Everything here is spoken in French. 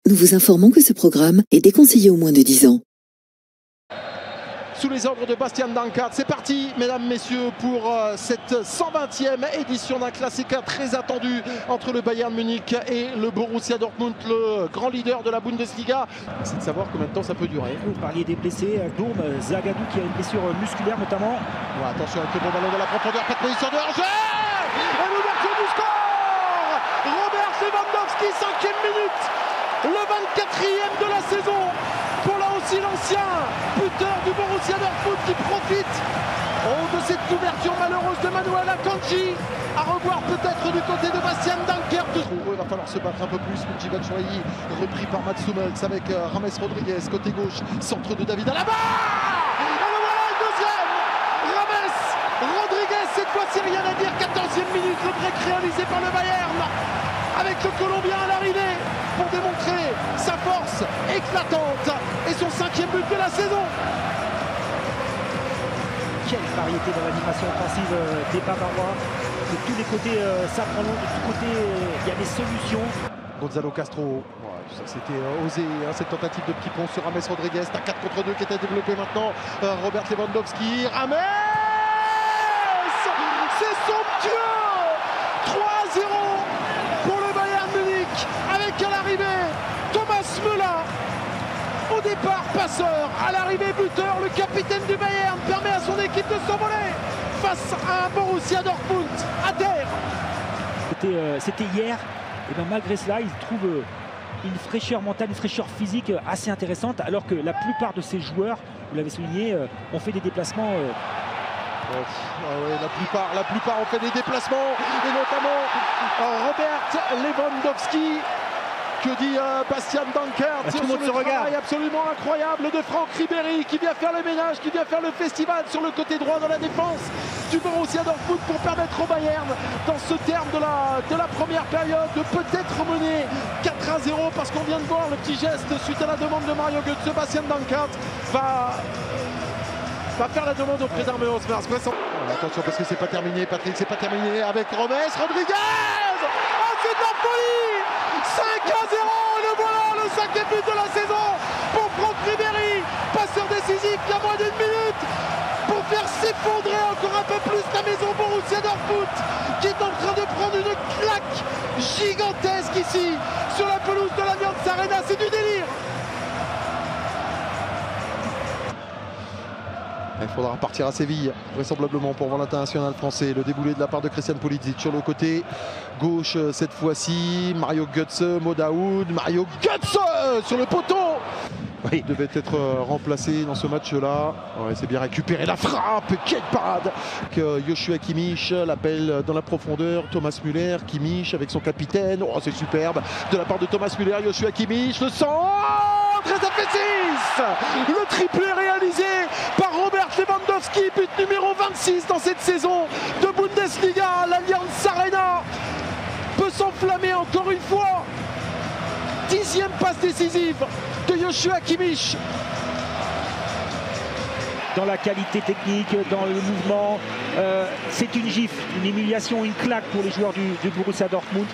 Nous vous informons que ce programme est déconseillé aux moins de 10 ans. Sous les ordres de Bastian Dankert, c'est parti mesdames, messieurs, pour cette 120e édition d'un classique très attendu entre le Bayern Munich et le Borussia Dortmund, le grand leader de la Bundesliga. C'est de savoir combien de temps ça peut durer. Vous parliez des blessés, Dourm, Zagadou qui a une blessure musculaire notamment. Ouais, attention avec le bon ballon dans la profondeur, pas de position de hors-jeu et l'ouverture du score. Robert Lewandowski, 5e minute, le 24e de la saison pour là aussi l'ancien buteur du Borussia Dortmund qui profite de cette ouverture malheureuse de Manuel Akanji, à revoir peut-être du côté de Bastian Dankert. Il va falloir se battre un peu plus. Mujibel Chouaï repris par Mats Hummels avec James Rodriguez côté gauche, centre de David Alaba. Et le voilà le deuxième. James Rodriguez, cette fois-ci rien à dire. 14e minute, le break réalisé par le Bayern avec le Colombien à l'arrivée pour démontrer sa force éclatante et son 5e but de la saison. Quelle variété dans l'animation offensive des Bavarois. De tous les côtés, ça prend l'eau, de tous côtés, il y a des solutions. Gonzalo Castro, ça c'était osé, cette tentative de petit pont sur James Rodriguez. T'as 4 contre 2 qui était développé maintenant. Robert Lewandowski, James, c'est somptueux. 3-0 pour le Bayern Munich avec à l'arrivée Thomas Müller. Au départ passeur, à l'arrivée buteur, le capitaine du Bayern permet à son équipe de s'envoler face à un Borussia Dortmund à terre. C'était hier, et bien malgré cela, il trouve une fraîcheur mentale, une fraîcheur physique assez intéressante, alors que la plupart de ces joueurs, vous l'avez souligné, ont fait des déplacements. Ouais, la plupart ont fait des déplacements, et notamment Robert Lewandowski. Que dit Bastian Dankert tout le monde se regarde. Absolument incroyable de Franck Ribéry qui vient faire le ménage, qui vient faire le festival sur le côté droit dans la défense du Borussia Dortmund pour permettre au Bayern, dans ce terme de la première période, de peut-être mener 4-0 parce qu'on vient de voir le petit geste suite à la demande de Mario Götze. Bastian Dankert va faire la demande auprès d'Armeo Osmars. Attention parce que c'est pas terminé, Patrick, c'est pas terminé avec James Rodriguez. Oh, c'est de la folie. 5-0, le voilà, le 5e but de la saison pour Franck Ribéry, passeur décisif il y a moins d'une minute pour faire s'effondrer encore un peu plus la maison Borussia Dortmund qui est en train de prendre une claque gigantesque ici sur la pelouse de l'Allianz Arena, c'est du délire. Il faudra partir à Séville, vraisemblablement pour voir l'international français. Le déboulé de la part de Christian Pulisic sur le côté gauche cette fois-ci. Mario Götze, Modaoud, Mario Götze sur le poteau. Il devait être remplacé dans ce match-là. Ouais, c'est bien récupéré, la frappe, quelle parade que Joshua Kimmich, l'appel dans la profondeur, Thomas Müller, Kimmich avec son capitaine. Oh, c'est superbe de la part de Thomas Müller, Joshua Kimmich, le centre, et ça fait 6. Le triplé réalisé par Robert Lewandowski, but numéro 26 dans cette saison de Bundesliga. L'Allianz Arena peut s'enflammer encore une fois. 10e passe décisive de Joshua Kimmich. Dans la qualité technique, dans le mouvement, c'est une gifle, une humiliation, une claque pour les joueurs du Borussia Dortmund.